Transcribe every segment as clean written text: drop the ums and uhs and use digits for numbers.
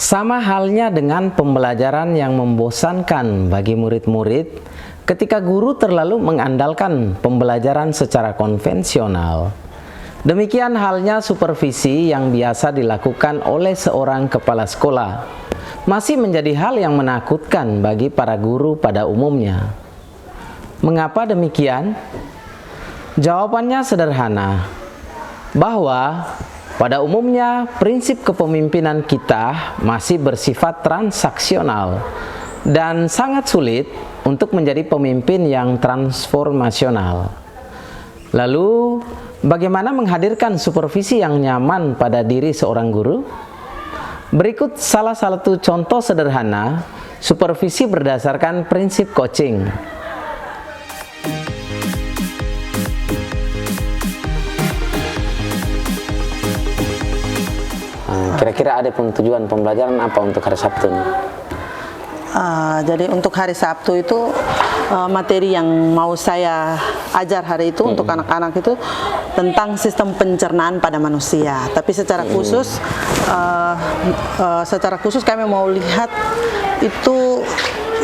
Sama halnya dengan pembelajaran yang membosankan bagi murid-murid ketika guru terlalu mengandalkan pembelajaran secara konvensional. Demikian halnya supervisi yang biasa dilakukan oleh seorang kepala sekolah masih menjadi hal yang menakutkan bagi para guru pada umumnya. Mengapa demikian? Jawabannya sederhana, bahwa pada umumnya prinsip kepemimpinan kita masih bersifat transaksional dan sangat sulit untuk menjadi pemimpin yang transformasional. Lalu, bagaimana menghadirkan supervisi yang nyaman pada diri seorang guru? Berikut salah satu contoh sederhana supervisi berdasarkan prinsip coaching. Kira-kira ada tujuan pembelajaran apa untuk hari Sabtu nih? Jadi untuk hari Sabtu itu materi yang mau saya ajar hari itu untuk anak-anak itu tentang sistem pencernaan pada manusia. Tapi secara khusus kami mau lihat itu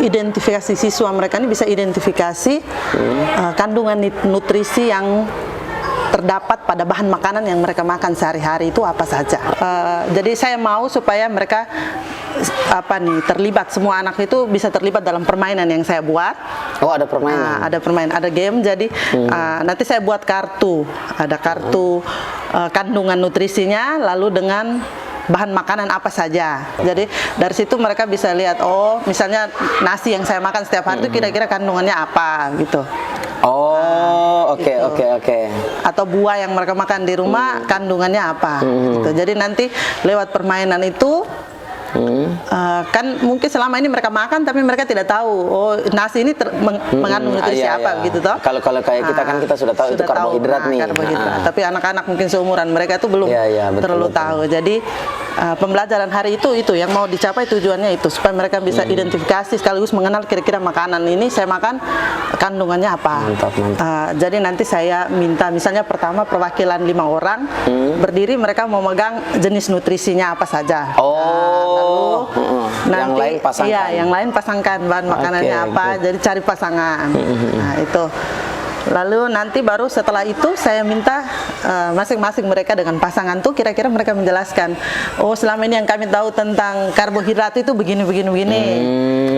identifikasi siswa mereka ini bisa identifikasi kandungan nutrisi yang terdapat pada bahan makanan yang mereka makan sehari-hari itu apa saja. Jadi saya mau supaya mereka terlibat, semua anak itu bisa terlibat dalam permainan yang saya buat. Oh, ada permainan? Ada permainan, ada game. Jadi nanti saya buat kartu, ada kartu kandungan nutrisinya, lalu dengan bahan makanan apa saja. Jadi dari situ mereka bisa lihat, oh misalnya nasi yang saya makan setiap hari itu kira-kira kandungannya apa gitu. Oh, oke. Atau buah yang mereka makan di rumah kandungannya apa gitu. Jadi nanti lewat permainan itu kan mungkin selama ini mereka makan tapi mereka tidak tahu, oh nasi ini mengandung nutrisi apa gitu toh. Kalau kayak kita kan kita sudah tahu itu karbohidrat nih. Tapi anak-anak mungkin seumuran mereka itu belum terlalu tahu. Jadi pembelajaran hari itu yang mau dicapai tujuannya itu supaya mereka bisa identifikasi sekaligus mengenal kira-kira makanan ini saya makan kandungannya apa. Mantap. Jadi nanti saya minta misalnya pertama perwakilan 5 orang berdiri, mereka mau megang jenis nutrisinya apa saja. Nanti yang lain pasangkan. Iya, yang lain pasangkan bahan makanannya apa. Jadi cari pasangan. Nah, itu. Lalu nanti baru setelah itu saya minta masing-masing mereka dengan pasangan tuh kira-kira mereka menjelaskan, oh selama ini yang kami tahu tentang karbohidrat itu begini.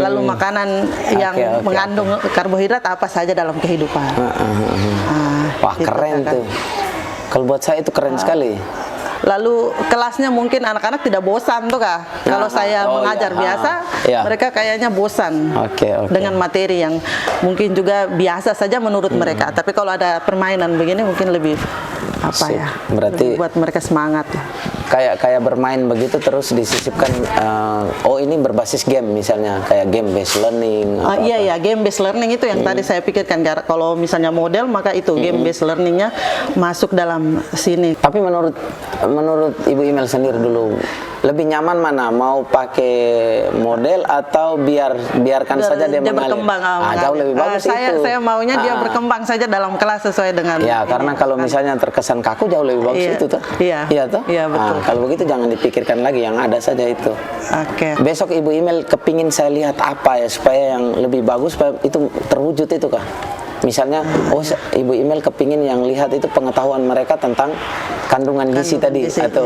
Lalu makanan yang mengandung karbohidrat apa saja dalam kehidupan. Wah, gitu, keren tuh. Kalau buat saya itu keren sekali. Lalu kelasnya mungkin anak-anak tidak bosan tuh Kak. Kalau saya mengajar biasa, mereka kayaknya bosan dengan materi yang mungkin juga biasa saja menurut mereka. Tapi kalau ada permainan begini mungkin lebih berarti lebih buat mereka semangat. Kayak bermain begitu terus disisipkan. Ini berbasis game misalnya kayak game based learning. Iya game based learning itu yang tadi saya pikirkan. Kalau misalnya model maka itu game based learningnya masuk dalam sini. Tapi menurut Ibu Imel sendiri dulu lebih nyaman mana, mau pakai model atau biarkan saja dia berkembang? Jauh lebih bagus itu. Saya maunya dia berkembang saja dalam kelas sesuai dengan. Ya karena kalau misalnya terkesan kaku jauh lebih bagus itu tuh. Iya toh. Iya betul. Kalau begitu jangan dipikirkan lagi, yang ada saja itu. Besok Ibu Imel kepingin saya lihat apa ya supaya yang lebih bagus supaya itu terwujud itu Kak. Misalnya, Ibu Imel kepingin yang lihat itu pengetahuan mereka tentang kandungan gizi tadi, atau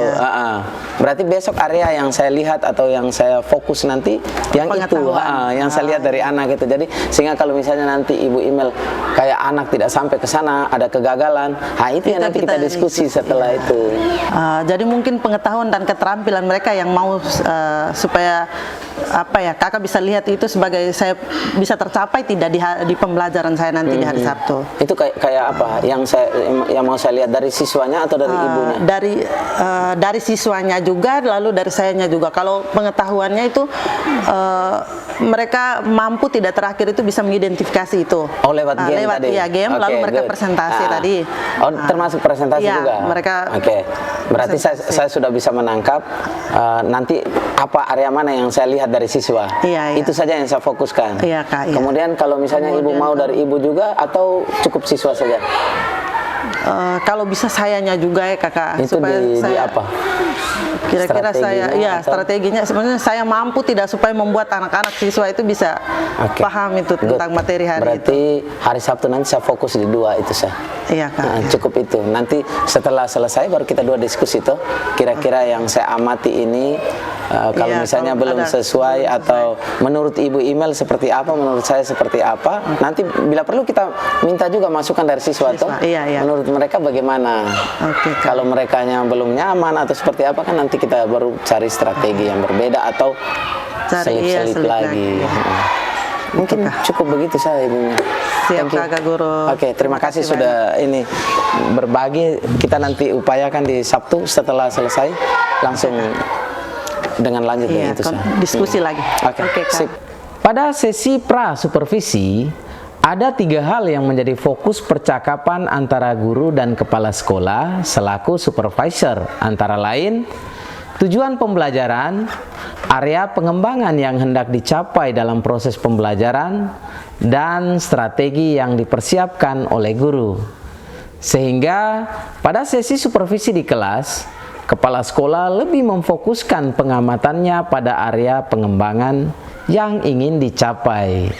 berarti besok area yang saya lihat atau yang saya fokus nanti yang itu, yang saya lihat dari anak itu. Jadi sehingga kalau misalnya nanti Ibu Imel kayak anak tidak sampai ke sana, ada kegagalan, itu yang nanti kita diskusi setelah itu. Jadi mungkin pengetahuan dan keterampilan mereka yang mau supaya Kakak bisa lihat itu sebagai saya bisa tercapai tidak di pembelajaran saya nanti di hari Sabtu. Itu kayak apa yang mau saya lihat dari siswanya atau dari ibunya? Dari siswanya juga, lalu dari sayanya juga. Kalau pengetahuannya itu mereka mampu tidak terakhir itu bisa mengidentifikasi itu. Lewat game tadi. Game, lalu mereka presentasi tadi. Termasuk presentasi juga. Mereka. Berarti saya sudah bisa menangkap nanti apa area mana yang saya lihat dari siswa. Itu saja yang saya fokuskan. Kak. Kemudian kalau misalnya ibu mau dari ibu juga atau cukup siswa saja? Kalau bisa sayanya juga ya Kakak. Itu supaya di apa? Kira-kira saya, strateginya ya atau- strateginya sebenarnya saya mampu tidak supaya membuat anak-anak siswa itu bisa Oke. paham itu Good. tentang materi hari itu. Berarti hari Sabtu nanti saya fokus di 2 itu saya. Iya Kak. Nah, cukup itu. Nanti setelah selesai baru kita 2 diskusi tuh. Kira-kira yang saya amati ini kalau Iya, misalnya kalau belum ada- sesuai belum atau menurut Ibu email seperti apa, menurut saya seperti apa. Nanti bila perlu kita minta juga masukan dari siswa tuh. Iya, iya. Menurut mereka bagaimana? Oke, Kak. Kalau merekanya belum nyaman atau seperti apa kan nanti kita baru cari strategi yang berbeda atau selip-selip selip lagi. Mungkin cukup begitu saya Ibunya. Siap, Thank you. Kak Guru. Oke, terima kasih sudah ini berbagi. Kita nanti upayakan di Sabtu setelah selesai langsung dengan lanjut Iya, dengan itu. Sah. diskusi lagi. Oke, Oke, Kak. sip. Pada sesi pra supervisi ada 3 hal yang menjadi fokus percakapan antara guru dan kepala sekolah selaku supervisor, antara lain tujuan pembelajaran, area pengembangan yang hendak dicapai dalam proses pembelajaran, dan strategi yang dipersiapkan oleh guru. Sehingga pada sesi supervisi di kelas, kepala sekolah lebih memfokuskan pengamatannya pada area pengembangan yang ingin dicapai.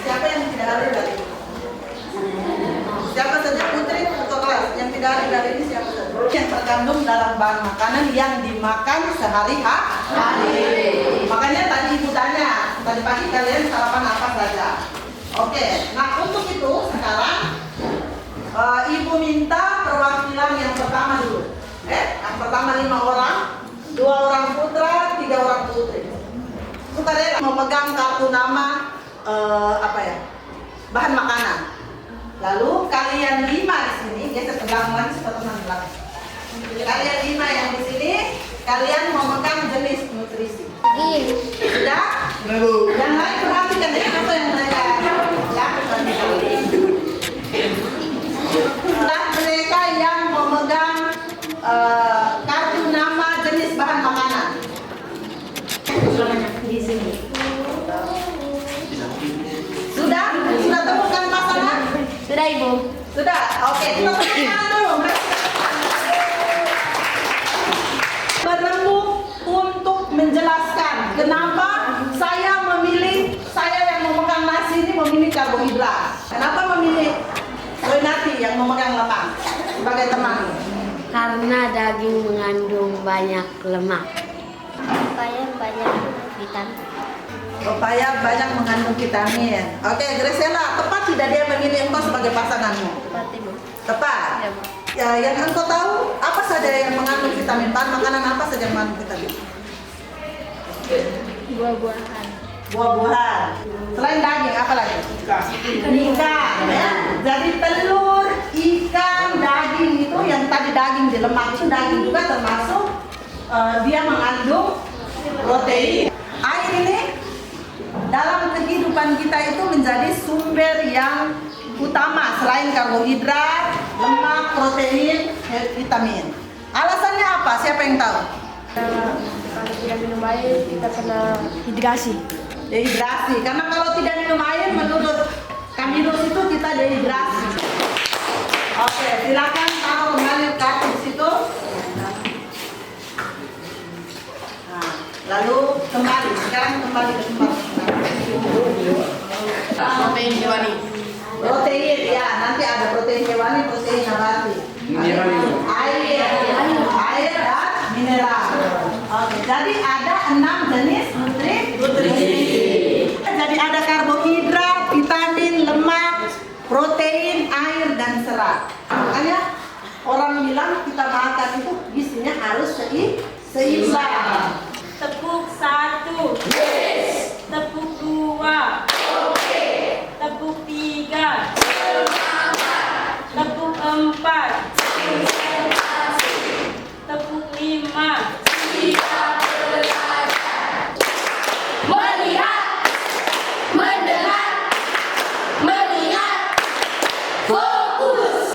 Siapa yang tidak hadir dari ini? Siapa saja putri untuk kelas yang tidak hadir dari ini siapa saja? Yang terkandung dalam bahan makanan yang dimakan sehari-hari. Makanya tadi ibu tanya, tadi pagi kalian sarapan apa saja? Oke, nah untuk itu sekarang ibu minta perwakilan yang pertama dulu. Yang pertama 5 orang, 2 orang putra, 3 orang putri. Sukarela memegang kartu nama bahan makanan. Lalu kalian 5 di sini, geser ke belakang lagi seperti belakang. Kalian 5 yang di sini, kalian memegang jenis nutrisi. Sudah? Yang lain perhatikan ya apa yang mereka lakukan. Nah, mereka yang memegang kartu nama jenis bahan makanan. Di sini. Sudah temukan pasangan? Sudah Ibu. Sudah. Oke, kita temukan dulu. Berembuk untuk menjelaskan kenapa saya yang memegang nasi ini memilih karbohidrat. Kenapa memilih Soinati yang memegang lemak sebagai teman? Karena daging mengandung banyak lemak. Supaya banyak mengandung vitamin. Oke, Gresela, tepat tidak dia memilih engkau sebagai pasanganmu? Tepat Ibu. Tepat. Ya, Bu. Ya, yang engkau tahu apa saja yang mengandung vitamin? Bahan makanan apa saja yang mengandung vitamin? Buah-buahan. Buah-buahan. Selain daging, apa lagi? Ikan. Ya. Jadi telur, ikan, daging itu yang tadi daging di lemak itu daging juga termasuk dia mengandung protein. Air ini dalam kehidupan kita itu menjadi sumber yang utama selain karbohidrat, lemak, protein, vitamin. Alasannya apa? Siapa yang tahu? Kalau tidak minum air kita kena hidrasi. Dehidrasi. Karena kalau tidak minum air menurut Kamilus itu kita dehidrasi. Oke, silakan taruh kembali kartu di situ. Nah, lalu kembali. Sekarang kembali ke tempat. Protein hewani. Protein, ya nanti ada protein hewani, protein nabati. Air dan mineral. Oke, jadi ada 6 jenis nutrisi. Jadi ada karbohidrat, vitamin, lemak, protein, air dan serat. Makanya orang bilang kita makan itu gizinya harus seimbang. Tepuk 1, tepuk 2, tepuk 3, tepuk 4, tepuk 5. Melihat, mendengar, mengingat, fokus.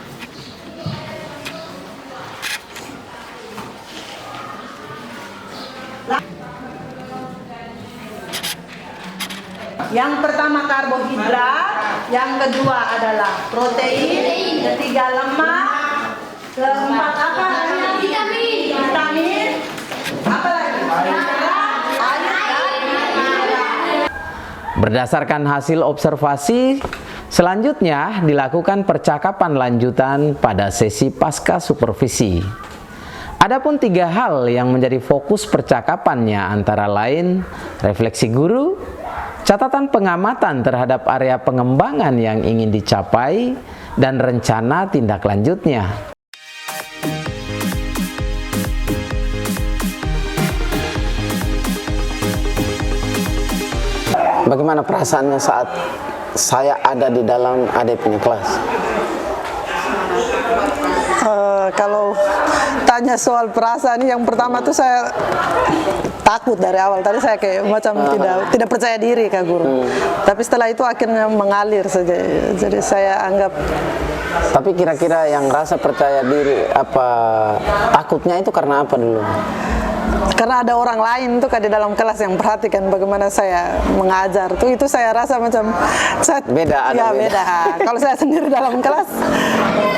Yang pertama karbohidrat, yang kedua adalah protein, ketiga lemak, keempat apa? Vitamin. Apa lagi? Berdasarkan hasil observasi, selanjutnya dilakukan percakapan lanjutan pada sesi pasca supervisi. Adapun 3 hal yang menjadi fokus percakapannya antara lain refleksi guru, catatan pengamatan terhadap area pengembangan yang ingin dicapai, dan rencana tindak lanjutnya. Bagaimana perasaannya saat saya ada di dalam Ade punya kelas? Kalau tanya soal perasaan, yang pertama tuh saya takut dari awal. Tadi saya kayak macam tidak percaya diri ke guru. Tapi setelah itu akhirnya mengalir saja. Jadi saya anggap. Tapi kira-kira yang rasa percaya diri apa takutnya itu karena apa dulu? Karena ada orang lain tuh di dalam kelas yang perhatikan bagaimana saya mengajar tuh, itu saya rasa macam beda. Beda. Kalau saya sendiri dalam kelas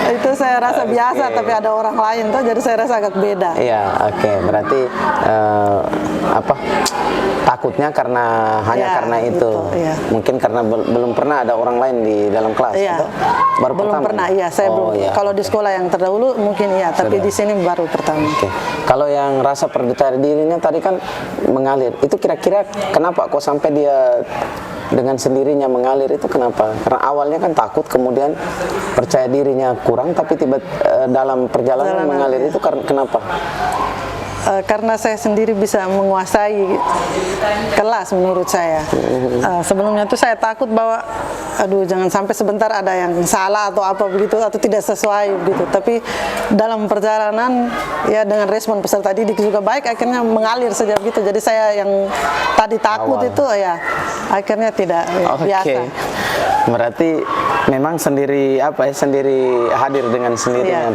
itu saya rasa biasa, tapi ada orang lain tuh jadi saya rasa agak beda. Iya, oke. Berarti takutnya hanya karena itu. Iya. Mungkin karena belum pernah ada orang lain di dalam kelas. Iya. Itu baru belum pertama. Pernah. Iya, saya belum. Iya. Kalau di sekolah yang terdahulu mungkin iya, tapi di sini baru pertama. Oke. Kalau yang rasa percaya dirinya tadi kan mengalir, itu kira-kira kenapa kok sampai dia dengan sendirinya mengalir itu kenapa? Karena awalnya kan takut, kemudian percaya dirinya kurang, tapi dalam perjalanan mengalir itu kenapa? Karena saya sendiri bisa menguasai kelas menurut saya. Sebelumnya tuh saya takut bahwa jangan sampai sebentar ada yang salah atau apa begitu, atau tidak sesuai begitu. Tapi dalam perjalanan ya dengan respon peserta didik juga baik, akhirnya mengalir saja begitu. Jadi saya yang tadi takut itu ya akhirnya tidak biasa. Berarti memang sendiri sendiri hadir dengan sendirinya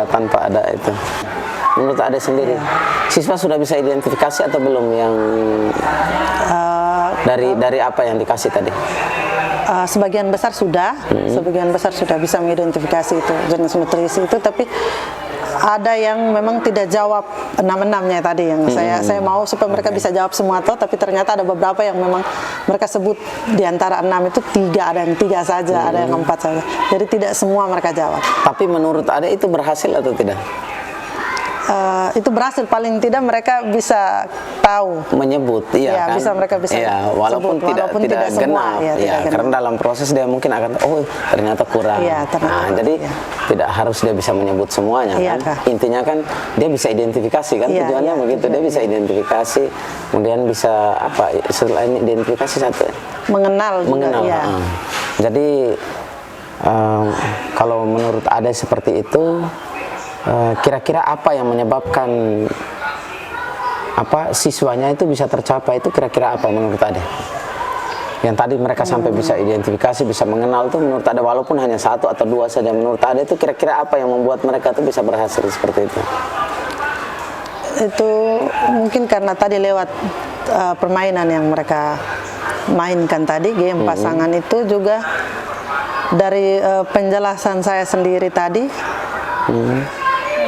tanpa ada itu. Menurut Ade sendiri, siswa sudah bisa identifikasi atau belum yang dari apa yang dikasih tadi? Sebagian besar sudah, bisa mengidentifikasi itu jenis nutrisi itu, tapi ada yang memang tidak jawab 6-6-nya tadi yang saya mau supaya mereka bisa jawab semua tapi ternyata ada beberapa yang memang mereka sebut di antara 6 itu 3, ada yang 3 saja, ada yang 4 saja. Jadi tidak semua mereka jawab. Tapi menurut Ade itu berhasil atau tidak? Itu berhasil, paling tidak mereka bisa tahu menyebut, kan? Bisa mereka bisa walaupun sebut, tidak semua, genap, karena dalam proses dia mungkin akan ternyata kurang. Jadi tidak harus dia bisa menyebut semuanya kan. Intinya kan dia bisa identifikasi kan, tujuannya begitu, dia bisa identifikasi, kemudian bisa selain identifikasi mengenal juga, Jadi kalau menurut Ade seperti itu, kira-kira apa yang menyebabkan siswanya itu bisa tercapai, itu kira-kira apa menurut Ade? Yang tadi mereka sampai bisa identifikasi, bisa mengenal itu menurut Ade, walaupun hanya 1 atau 2 saja, menurut Ade itu kira-kira apa yang membuat mereka itu bisa berhasil seperti itu? Itu mungkin karena tadi lewat permainan yang mereka mainkan tadi, game pasangan itu juga dari penjelasan saya sendiri tadi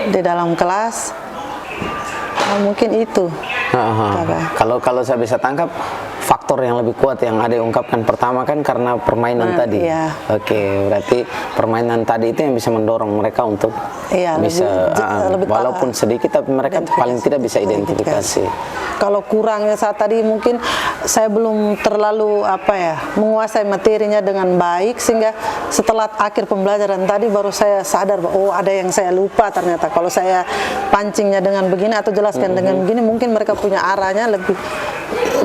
di dalam kelas, mungkin itu. Kalau saya bisa tangkap, faktor yang lebih kuat yang ada ungkapkan pertama kan karena permainan tadi. Oke, berarti permainan tadi itu yang bisa mendorong mereka untuk bisa lebih walaupun sedikit tapi mereka paling tidak bisa identifikasi. Kalau kurangnya saat tadi mungkin saya belum terlalu menguasai materinya dengan baik, sehingga setelah akhir pembelajaran tadi baru saya sadar bahwa ada yang saya lupa ternyata. Kalau saya pancingnya dengan begini atau jelaskan dengan begini, mungkin mereka punya arahnya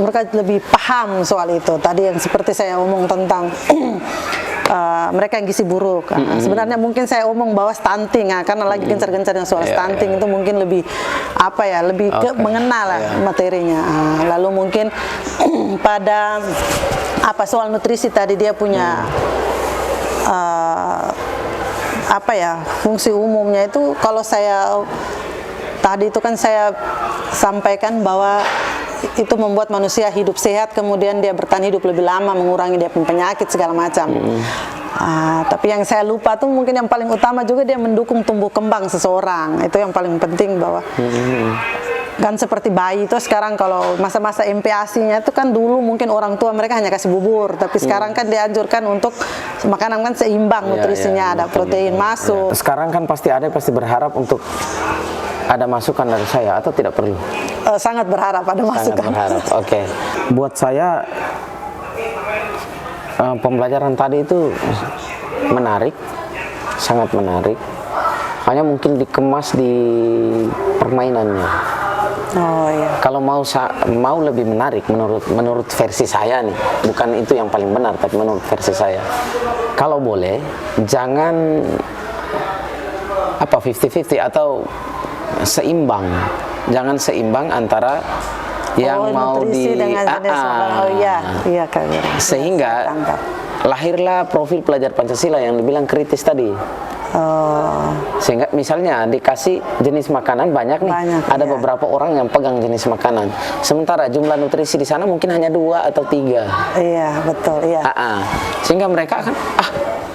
mereka lebih paham soal itu. Tadi yang seperti saya omong tentang mereka yang gizi buruk. Sebenarnya mungkin saya omong bahwa stunting, karena lagi gencar-gencarnya soal stunting itu mungkin lebih lebih mengenal materinya. Lalu mungkin pada soal nutrisi tadi dia punya fungsi umumnya itu, kalau saya tadi itu kan saya sampaikan bahwa itu membuat manusia hidup sehat, kemudian dia bertahan hidup lebih lama, mengurangi dia punya penyakit segala macam. Tapi yang saya lupa tuh mungkin yang paling utama juga dia mendukung tumbuh kembang seseorang. Itu yang paling penting, bahwa kan seperti bayi itu sekarang kalau masa-masa MPASI-nya itu kan dulu mungkin orang tua mereka hanya kasih bubur, tapi sekarang kan dianjurkan untuk makanan kan seimbang nutrisinya, ada protein masuk. Sekarang kan pasti berharap untuk ada masukan dari saya, atau tidak perlu? Sangat berharap ada masukan. Sangat berharap. Oke. Buat saya pembelajaran tadi itu menarik, sangat menarik. Hanya mungkin dikemas di permainannya. Oh iya. Kalau mau lebih menarik menurut versi saya nih, bukan itu yang paling benar, tapi menurut versi saya, kalau boleh jangan 50-50 atau seimbang, jangan seimbang antara yang mau nutrisi dengan jenis makanan. Oh iya Kak. Sehingga lahirlah profil pelajar Pancasila yang dibilang kritis tadi. Sehingga misalnya dikasih jenis makanan banyak nih, ada beberapa orang yang pegang jenis makanan, sementara jumlah nutrisi di sana mungkin hanya 2 atau 3. Iya betul, iya. Sehingga mereka akan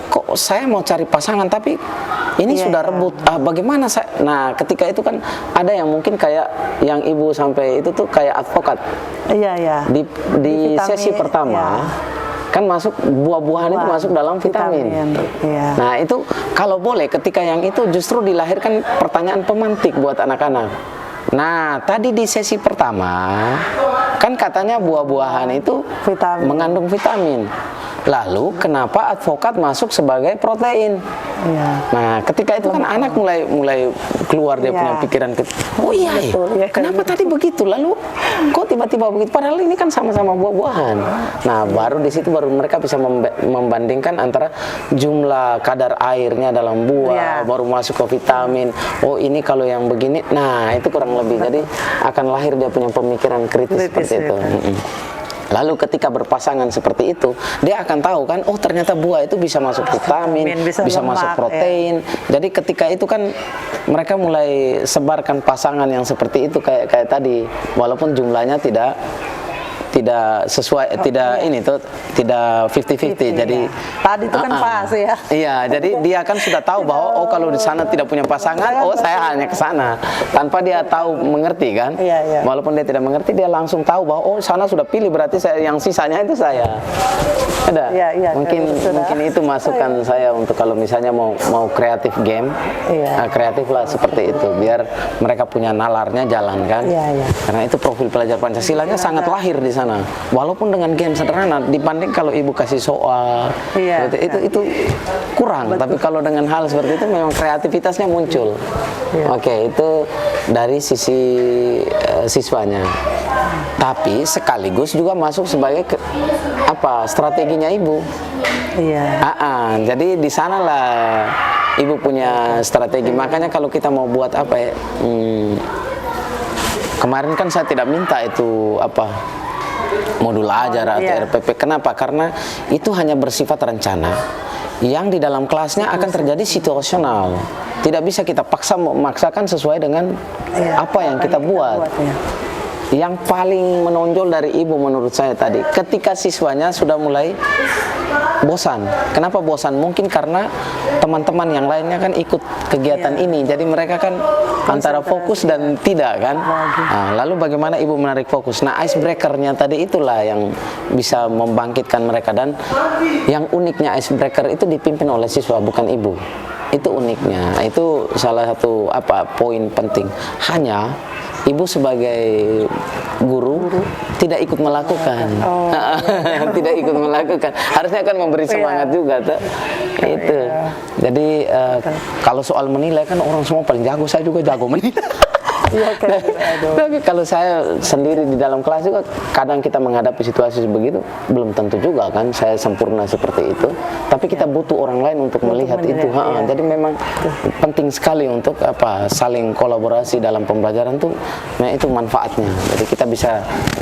kok saya mau cari pasangan tapi ini sudah rebut, bagaimana saya? Nah ketika itu kan ada yang mungkin kayak yang ibu sampai itu tuh kayak advokat. Iya. Di sesi pertama. Kan masuk buah-buahan itu masuk dalam vitamin. Iya. Nah itu kalau boleh ketika yang itu justru dilahirkan pertanyaan pemantik buat anak-anak. Nah tadi di sesi pertama kan katanya buah-buahan itu mengandung vitamin. Lalu kenapa advokat masuk sebagai protein? Iya. Nah ketika itu kan anak mulai keluar dia punya pikiran, oh iya, kenapa tadi begitu? Lalu kok tiba-tiba begitu? Padahal ini kan sama-sama buah-buahan. Nah baru di situ baru mereka bisa membandingkan antara jumlah kadar airnya dalam buah, baru masuk ke vitamin. Oh ini kalau yang begini, nah itu kurang lebih. Jadi akan lahir dia punya pemikiran kritis seperti itu. Lalu ketika berpasangan seperti itu, dia akan tahu kan, oh ternyata buah itu bisa masuk vitamin, bisa masuk protein. Jadi ketika itu kan mereka mulai sebarkan pasangan yang seperti itu kayak tadi, walaupun jumlahnya tidak sesuai, tidak 50-50. Jadi tadi itu kan pas ya. Iya, jadi dia kan sudah tahu bahwa oh kalau di sana tidak punya pasangan, oh saya hanya ke sana. Tanpa dia tahu mengerti kan? Iya. Walaupun dia tidak mengerti, dia langsung tahu bahwa oh sana sudah pilih, berarti saya yang sisanya itu saya. Ada. Iya, mungkin itu masukan saya untuk kalau misalnya mau kreatif game. Kreatif lah seperti itu, biar mereka punya nalarnya jalan kan. Karena itu profil pelajar Pancasilanya sangat lahir di sana. Walaupun dengan game sederhana dibanding kalau ibu kasih soal itu kurang. Tapi kalau dengan hal seperti itu memang kreativitasnya muncul. Oke, itu dari sisi siswanya. Tapi sekaligus juga masuk sebagai strateginya ibu. Jadi di sanalah ibu punya strategi. Makanya kalau kita mau buat kemarin kan saya tidak minta itu modul ajar atau RPP. Kenapa? Karena itu hanya bersifat rencana. Yang di dalam kelasnya akan terjadi situasional. Tidak bisa kita memaksakan sesuai dengan apa yang kita buat. Yang paling menonjol dari ibu menurut saya tadi, ketika siswanya sudah mulai bosan. Kenapa bosan? Mungkin karena teman-teman yang lainnya kan ikut kegiatan ini, jadi mereka kan antara fokus dan tidak kan. Lalu bagaimana ibu menarik fokus? Nah, icebreaker-nya tadi itulah yang bisa membangkitkan mereka, dan yang uniknya icebreaker itu dipimpin oleh siswa bukan ibu. Itu uniknya. Itu salah satu poin penting. Hanya ibu sebagai guru tidak ikut melakukan. Tidak ikut melakukan. Harusnya kan memberi semangat juga tuh. Itu. Jadi kalau soal menilai kan orang semua paling jago, saya juga jago menilai. Tapi kalau saya sendiri di dalam kelas juga kadang kita menghadapi situasi begitu, belum tentu juga kan saya sempurna seperti itu. Tapi kita butuh orang lain untuk melihat itu. Jadi memang penting sekali untuk saling kolaborasi dalam pembelajaran tuh. Nah, itu manfaatnya. Jadi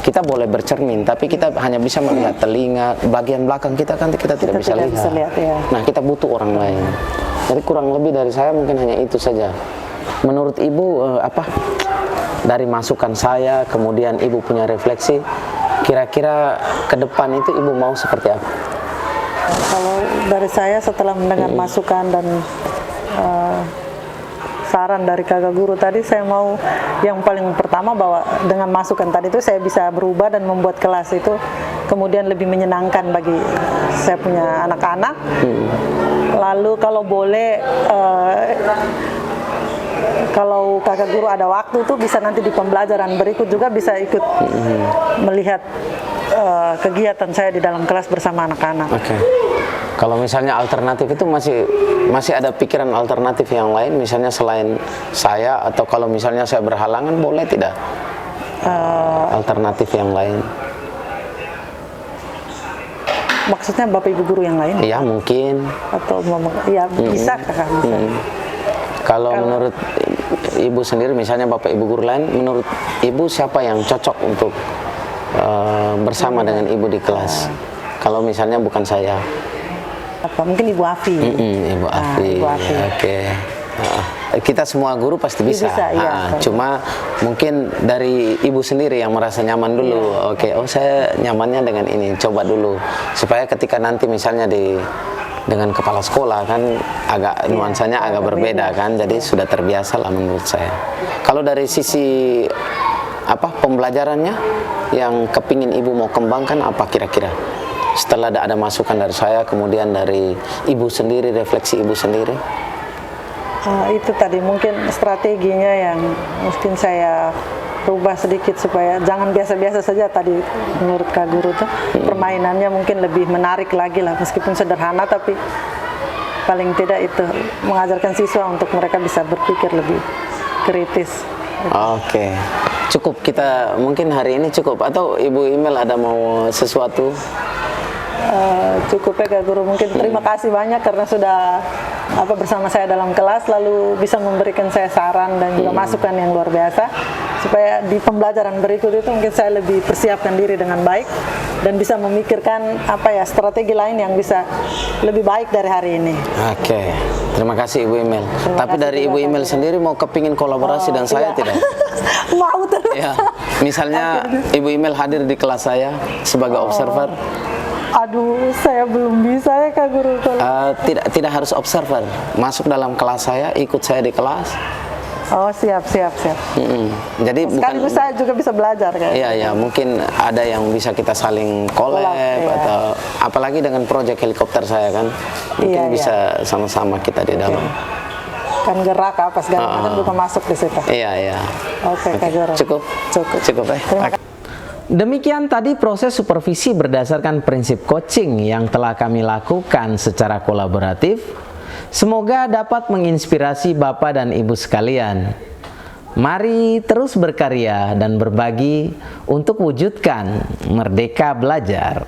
kita boleh bercermin, tapi kita hanya bisa melihat telinga, bagian belakang kita kan kita tidak bisa lihat. Nah, kita butuh orang lain. Jadi kurang lebih dari saya mungkin hanya itu saja. Menurut ibu dari masukan saya, kemudian Ibu punya refleksi, kira-kira ke depan itu Ibu mau seperti apa? Kalau dari saya setelah mendengar masukan dan saran dari kakak guru tadi, saya mau yang paling pertama bahwa dengan masukan tadi itu saya bisa berubah dan membuat kelas itu kemudian lebih menyenangkan bagi saya punya anak-anak. Lalu kalau boleh, kalau kakak guru ada waktu tuh bisa nanti di pembelajaran berikut juga bisa ikut melihat kegiatan saya di dalam kelas bersama anak-anak. Oke. Kalau misalnya alternatif itu masih ada pikiran alternatif yang lain, misalnya selain saya, atau kalau misalnya saya berhalangan boleh tidak alternatif yang lain? Maksudnya Bapak Ibu guru yang lain? Iya mungkin. Atau ya bisa kakak bisa. Kalau menurut Ibu sendiri, misalnya Bapak Ibu guru lain, menurut Ibu siapa yang cocok untuk bersama dengan Ibu di kelas? Kalau misalnya bukan saya. Apa mungkin Ibu Afi? Ibu Afi. Ibu Afi. Oke. Kita semua guru pasti bisa. Bisa, iya. Cuma mungkin dari Ibu sendiri yang merasa nyaman dulu. Oke, oh saya nyamannya dengan ini. Coba dulu supaya ketika nanti misalnya dengan kepala sekolah kan agak nuansanya agak berbeda kan. Jadi sudah terbiasa lah menurut saya. Kalau dari sisi pembelajarannya yang kepingin Ibu mau kembangkan apa kira-kira? Setelah ada masukan dari saya, kemudian dari Ibu sendiri, refleksi Ibu sendiri. Itu tadi mungkin strateginya yang mungkin saya rubah sedikit supaya jangan biasa-biasa saja tadi menurut Kak Guru tuh. Permainannya mungkin lebih menarik lagi lah, meskipun sederhana tapi paling tidak itu mengajarkan siswa untuk mereka bisa berpikir lebih kritis. Oke. Cukup, kita mungkin hari ini cukup, atau Ibu Imel ada mau sesuatu? Cukup ya Kak Guru, mungkin terima kasih banyak karena sudah bersama saya dalam kelas, lalu bisa memberikan saya saran dan juga masukan yang luar biasa supaya di pembelajaran berikut itu mungkin saya lebih persiapkan diri dengan baik dan bisa memikirkan strategi lain yang bisa lebih baik dari hari ini. Oke, terima kasih Ibu Imel. Tapi dari Ibu Imel sendiri mau kepingin kolaborasi dan saya tidak? Mau terus. Ya, misalnya Ibu Imel hadir di kelas saya sebagai observer. Aduh, saya belum bisa ya Kak Guru. Tidak harus observer, masuk dalam kelas saya, ikut saya di kelas. Oh siap. Jadi sekaligus saya juga bisa belajar kan? Iya, mungkin ada yang bisa kita saling collab atau apalagi dengan proyek helikopter saya kan, mungkin bisa sama-sama kita di dalam. Kan gerak apa segala macam juga masuk di situ. Iya. Oke, Kak Guru. Cukup ya. Terima kasih. Demikian tadi proses supervisi berdasarkan prinsip coaching yang telah kami lakukan secara kolaboratif. Semoga dapat menginspirasi Bapak dan Ibu sekalian. Mari terus berkarya dan berbagi untuk wujudkan merdeka belajar.